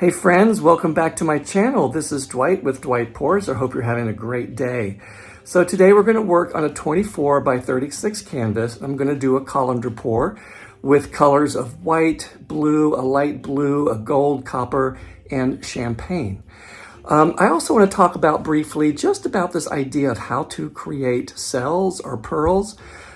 Hey friends, welcome back to my channel. This is Dwight with Dwight Pours. I hope you're having a great day. So today we're going to work on a 24 by 36 canvas. I'm going to do a colander pour with colors of white, blue, a light blue, a gold, copper, and champagne. I also want to talk about briefly just about this idea of how to create cells or pearls.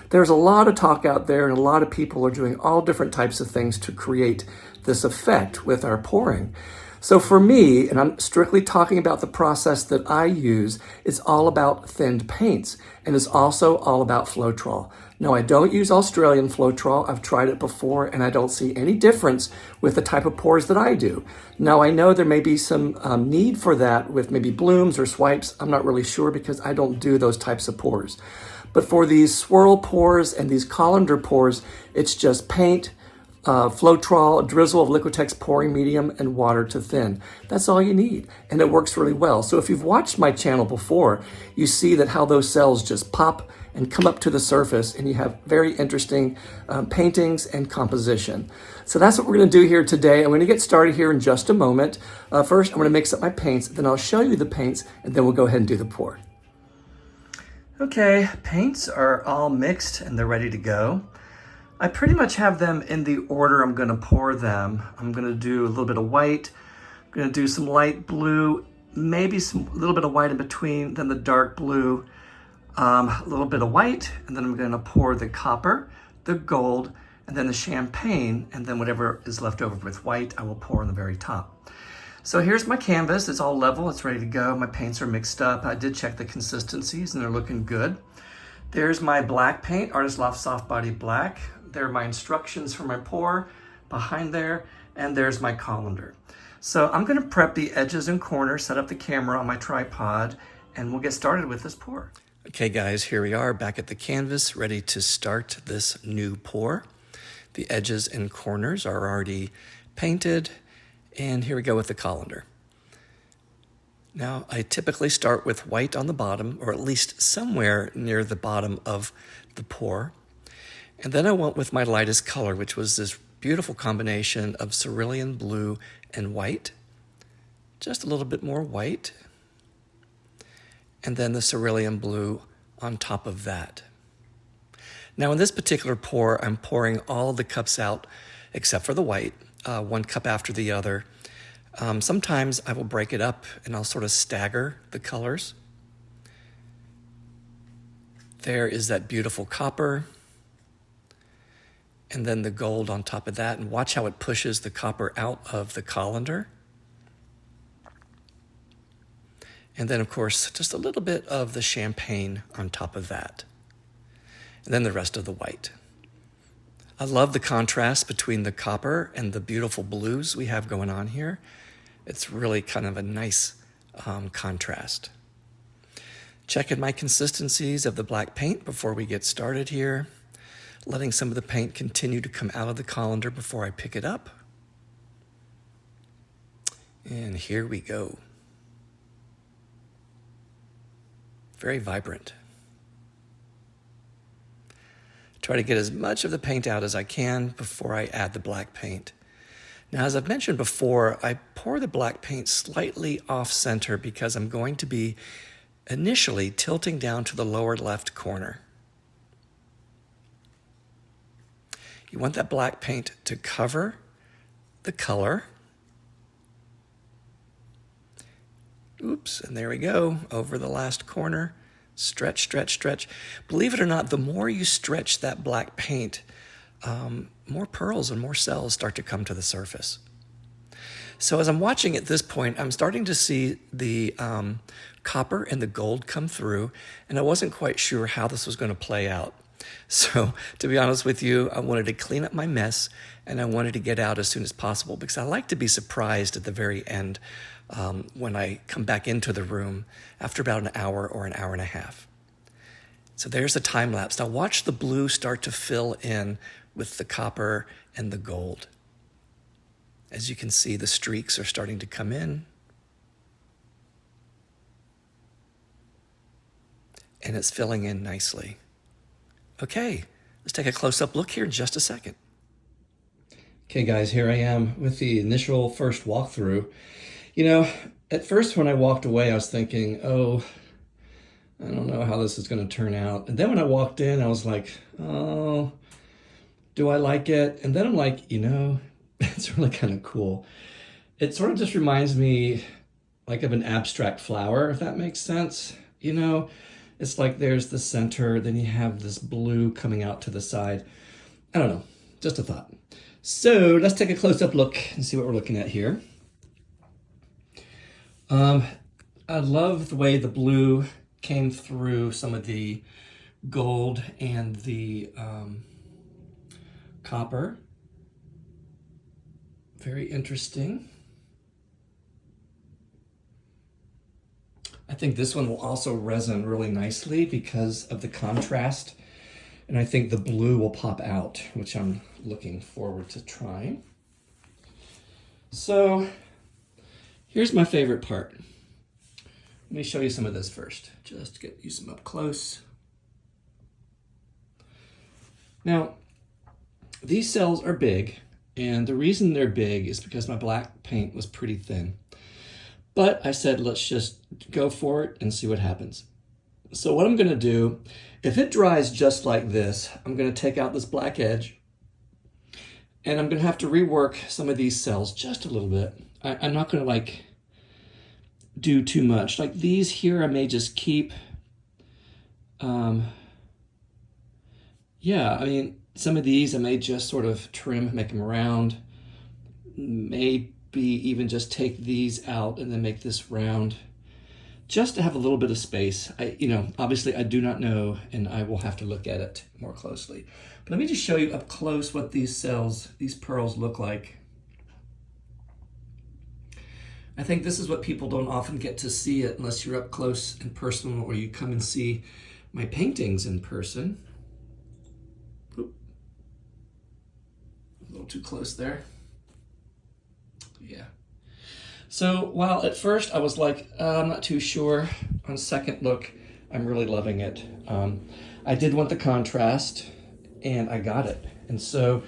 There's a lot of talk out there and a lot of people are doing all different types of things to create this effect with our pouring. So for me, and I'm strictly talking about the process that I use, it's all about thinned paints and it's also all about floetrol. Now I don't use Australian floetrol. I've tried it before and I don't see any difference with the type of pours that I do. Now I know there may be some need for that with maybe blooms or swipes. I'm not really sure because I don't do those types of pours. But for these swirl pours and these colander pours, it's just paint, floetrol, a drizzle of liquitex pouring medium, and water to thin. That's all you need, and it works really well. So if you've watched my channel before, you see that how those cells just pop and come up to the surface, and you have very interesting paintings and composition. So that's what we're going to do here today. I'm going to get started here in just a moment. First, I'm going to mix up my paints, then I'll show you the paints, and then we'll go ahead and do the pour. Okay, paints are all mixed and they're ready to go. I pretty much have them in the order I'm going to pour them. I'm going to do a little bit of white, I'm going to do some light blue, maybe a little bit of white in between, then the dark blue, a little bit of white, and then I'm going to pour the copper, the gold, and then the champagne, and then whatever is left over with white, I will pour on the very top. So here's my canvas. It's all level. It's ready to go. My paints are mixed up. I did check the consistencies and they're looking good. There's my black paint, Artist Loft Soft Body Black. There are my instructions for my pour behind there. And there's my colander. So I'm going to prep the edges and corners, set up the camera on my tripod, and we'll get started with this pour. Okay guys, here we are back at the canvas, ready to start this new pour. The edges and corners are already painted. And here we go with the colander. Now, I typically start with white on the bottom, or at least somewhere near the bottom of the pour. And then I went with my lightest color, which was this beautiful combination of cerulean blue and white. Just a little bit more white. And then the cerulean blue on top of that. Now, in this particular pour, I'm pouring all the cups out except for the white. One cup after the other. Sometimes I will break it up and I'll sort of stagger the colors. There is that beautiful copper. And then the gold on top of that. And watch how it pushes the copper out of the colander. And then, of course, just a little bit of the champagne on top of that. And then the rest of the white. I love the contrast between the copper and the beautiful blues we have going on here. It's really kind of a nice contrast. Checking my consistencies of the black paint before we get started here. Letting some of the paint continue to come out of the colander before I pick it up. And here we go. Very vibrant. Try to get as much of the paint out as I can before I add the black paint. Now, as I've mentioned before, I pour the black paint slightly off center because I'm going to be initially tilting down to the lower left corner. You want that black paint to cover the color. Oops, and there we go, over the last corner. Stretch, stretch, stretch. Believe it or not, the more you stretch that black paint, more pearls and more cells start to come to the surface. So as I'm watching at this point, I'm starting to see the copper and the gold come through, and I wasn't quite sure how this was going to play out. So to be honest with you, I wanted to clean up my mess, and I wanted to get out as soon as possible because I like to be surprised at the very end when I come back into the room after about an hour or an hour and a half. So there's a time lapse. Now watch the blue start to fill in with the copper and the gold. As you can see, the streaks are starting to come in. And it's filling in nicely. Okay, let's take a close-up look here in just a second. Okay guys, here I am with the initial first walkthrough. You know, at first when I walked away, I was thinking, oh, I don't know how this is going to turn out. And then when I walked in, I was like, oh, do I like it? And then I'm like, you know, it's really kind of cool. It sort of just reminds me like of an abstract flower, if that makes sense. You know, it's like there's the center, then you have this blue coming out to the side. I don't know, just a thought. So let's take a close-up look and see what we're looking at here. I love the way the blue came through some of the gold and the copper. Very interesting. I think this one will also resin really nicely because of the contrast. And I think the blue will pop out, which I'm looking forward to trying. So here's my favorite part. Let me show you some of this first, just to get you some up close. Now, these cells are big, and the reason they're big is because my black paint was pretty thin. But I said, let's just go for it and see what happens. So what I'm gonna do, if it dries just like this, I'm gonna take out this black edge and I'm gonna have to rework some of these cells just a little bit. I'm not gonna like do too much. Like these here, I may just keep, yeah, I mean, some of these I may just sort of trim, make them round, maybe even just take these out and then make this round, just to have a little bit of space. Obviously I do not know, and I will have to look at it more closely. But let me just show you up close what these cells, these pearls look like. I think this is what people don't often get to see it unless you're up close and personal, or you come and see my paintings in person. Oop. A little too close there. Yeah. So while at first I was like, I'm not too sure, on second look, I'm really loving it. I did want the contrast and I got it. And so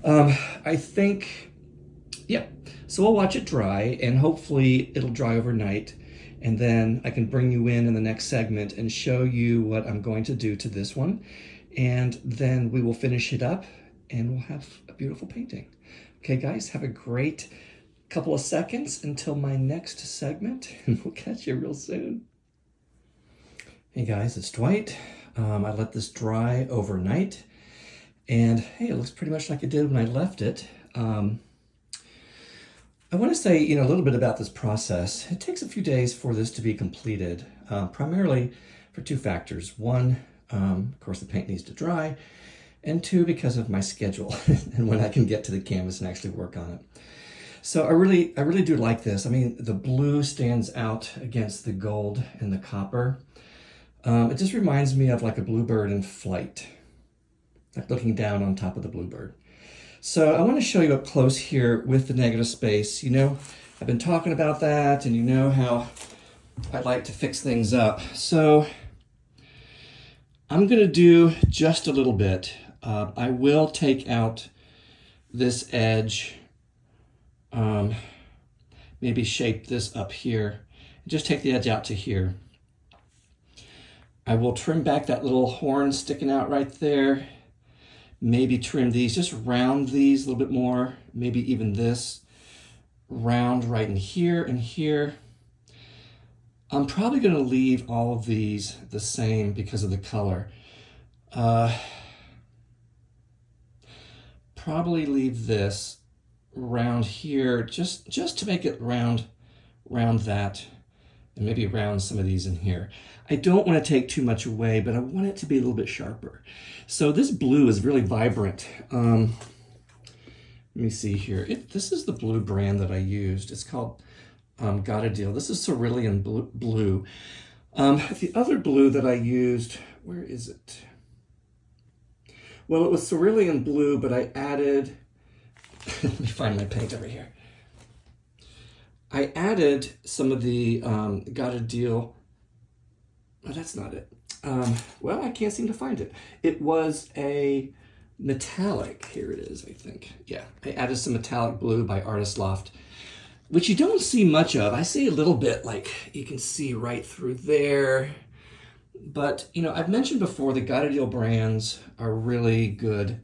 I think, yeah, so we'll watch it dry and hopefully it'll dry overnight. And then I can bring you in the next segment and show you what I'm going to do to this one. And then we will finish it up and we'll have a beautiful painting. Okay guys, have a great couple of seconds until my next segment, and we'll catch you real soon. Hey guys, it's Dwight. I let this dry overnight, and hey, it looks pretty much like it did when I left it. I want to say, a little bit about this process. It takes a few days for this to be completed, primarily for two factors. One, of course, the paint needs to dry, and two, because of my schedule and when I can get to the canvas and actually work on it. So I really do like this. I mean, the blue stands out against the gold and the copper. It just reminds me of like a bluebird in flight, like looking down on top of the bluebird. So I want to show you up close here with the negative space. I've been talking about that, and you know how I like to fix things up. So I'm going to do just a little bit. I will take out this edge, maybe shape this up here, just take the edge out to here. I will trim back that little horn sticking out right there, maybe trim these, just round these a little bit more, maybe even this, round right in here and here. I'm probably going to leave all of these the same because of the color. Probably leave this round here just to make it round that, and maybe round some of these in here. I don't want to take too much away, but I want it to be a little bit sharper. So this blue is really vibrant. Let me see here. This is the blue brand that I used. It's called Gotideal. This is cerulean blue. The other blue that I used, where is it? Well, it was cerulean blue, but I added, let me find my paint over here. I added some of the Gotideal. Oh, that's not it. Well, I can't seem to find it. It was a metallic. Here it is, I think. Yeah, I added some metallic blue by Artist Loft, which you don't see much of. I see a little bit, like you can see right through there. But, you know, I've mentioned before the Gotideal brands are really good.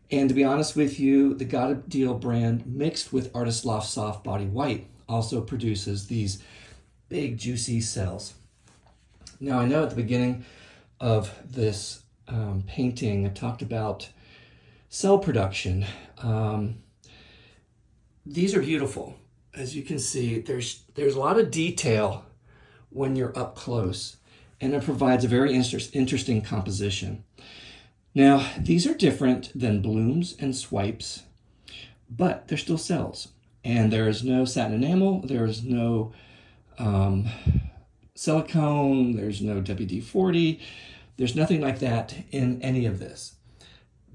And to be honest with you, the Gotideal brand mixed with Artist Loft Soft Body White also produces these big juicy cells. Now I know at the beginning of this painting, I talked about cell production. These are beautiful. As you can see, there's a lot of detail when you're up close, and it provides a very interesting composition. Now, these are different than blooms and swipes, but they're still cells. And there is no satin enamel, there is no silicone, there's no WD-40, there's nothing like that in any of this.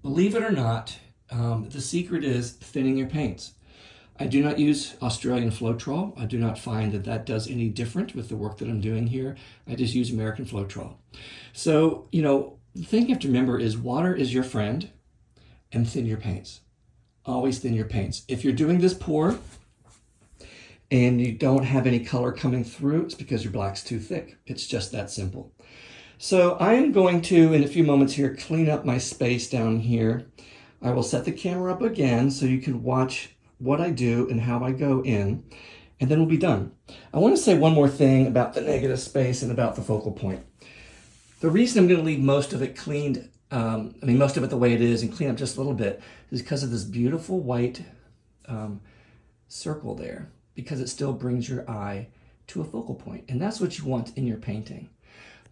Believe it or not, the secret is thinning your paints. I do not use Australian floetrol. I do not find that that does any different with the work that I'm doing here. I just use American floetrol. So, you know, the thing you have to remember is water is your friend, and thin your paints. Always thin your paints. If you're doing this pour and you don't have any color coming through, it's because your black's too thick. It's just that simple. So I am going to, in a few moments here, clean up my space down here. I will set the camera up again so you can watch what I do and how I go in, and then we'll be done. I want to say one more thing about the negative space and about the focal point. The reason I'm going to leave most of it cleaned, most of it the way it is, and clean up just a little bit, is because of this beautiful white circle there, because it still brings your eye to a focal point, and that's what you want in your painting.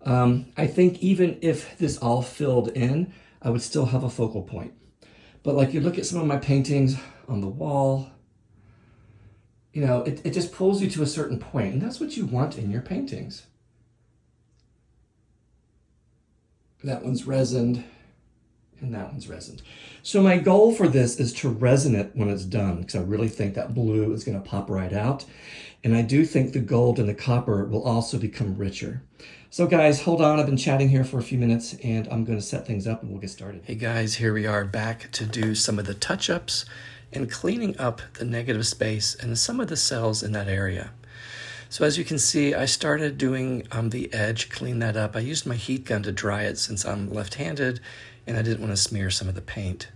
I think even if this all filled in, I would still have a focal point. But like you look at some of my paintings on the wall, you know, it just pulls you to a certain point, and that's what you want in your paintings. That one's resined, and that one's resined. So my goal for this is to resin it when it's done, because I really think that blue is going to pop right out. And I do think the gold and the copper will also become richer. So guys, hold on. I've been chatting here for a few minutes, and I'm going to set things up and we'll get started. Hey guys, here we are back to do some of the touch-ups and cleaning up the negative space and some of the cells in that area. So as you can see, I started doing the edge, clean that up. I used my heat gun to dry it since I'm left-handed, and I didn't want to smear some of the paint.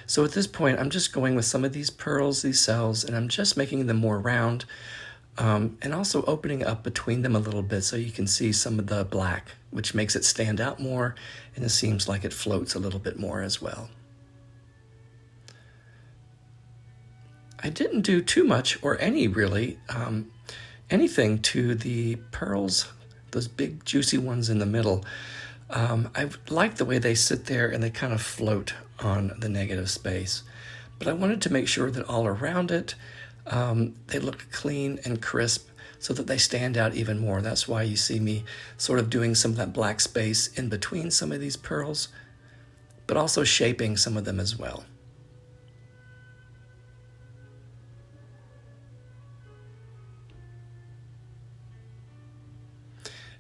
So at this point, I'm just going with some of these pearls, these cells, and I'm just making them more round, and also opening up between them a little bit so you can see some of the black, which makes it stand out more, and it seems like it floats a little bit more as well. I didn't do too much, or any really, anything to the pearls, those big juicy ones in the middle. I like the way they sit there and they kind of float on the negative space. But I wanted to make sure that all around it, they look clean and crisp so that they stand out even more. That's why you see me sort of doing some of that black space in between some of these pearls, but also shaping some of them as well.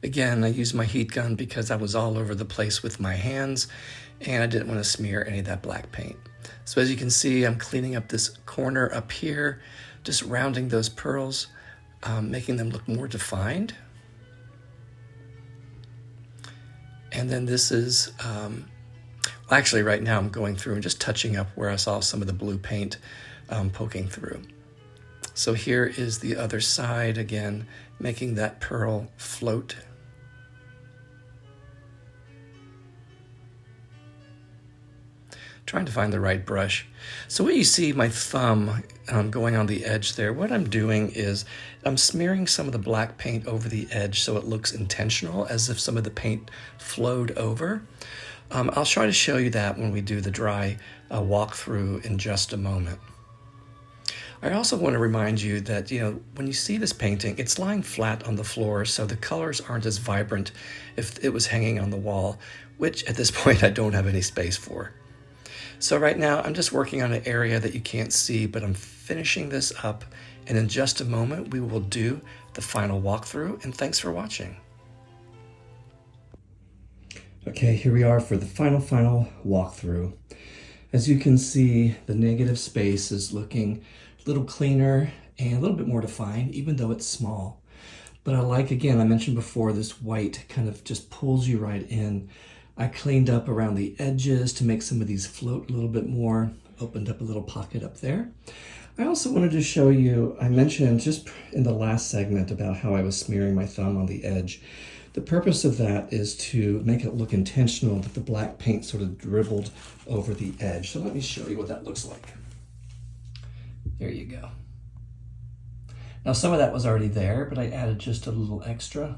Again, I used my heat gun because I was all over the place with my hands and I didn't want to smear any of that black paint. So as you can see, I'm cleaning up this corner up here, just rounding those pearls, making them look more defined. And then this is, actually right now I'm going through and just touching up where I saw some of the blue paint poking through. So here is the other side, again, making that pearl float. Trying to find the right brush. So what you see, my thumb going on the edge there, what I'm doing is I'm smearing some of the black paint over the edge so it looks intentional, as if some of the paint flowed over. I'll try to show you that when we do the dry walkthrough in just a moment. I also want to remind you that, you know, when you see this painting, it's lying flat on the floor, so the colors aren't as vibrant if it was hanging on the wall, which at this point I don't have any space for. So right now I'm just working on an area that you can't see, but I'm finishing this up, and in just a moment we will do the final walkthrough, and thanks for watching. Okay, here we are for the final walkthrough. As you can see, the negative space is looking a little cleaner and a little bit more defined, even though it's small. But I like, again, I mentioned before, this white kind of just pulls you right in. I cleaned up around the edges to make some of these float a little bit more, opened up a little pocket up there. I also wanted to show you, I mentioned just in the last segment about how I was smearing my thumb on the edge. The purpose of that is to make it look intentional, that the black paint sort of dribbled over the edge. So let me show you what that looks like. There you go. Now some of that was already there, but I added just a little extra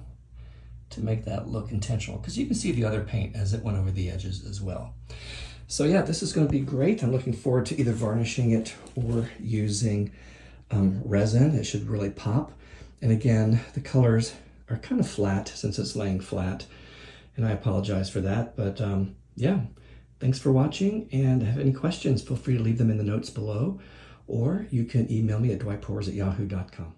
to make that look intentional, because you can see the other paint as it went over the edges as well. So yeah, this is going to be great. I'm looking forward to either varnishing it or using resin. It should really pop. And again, the colors are kind of flat since it's laying flat, and I apologize for that. But yeah, thanks for watching, and if you have any questions, feel free to leave them in the notes below, or you can email me at dwightpours@yahoo.com.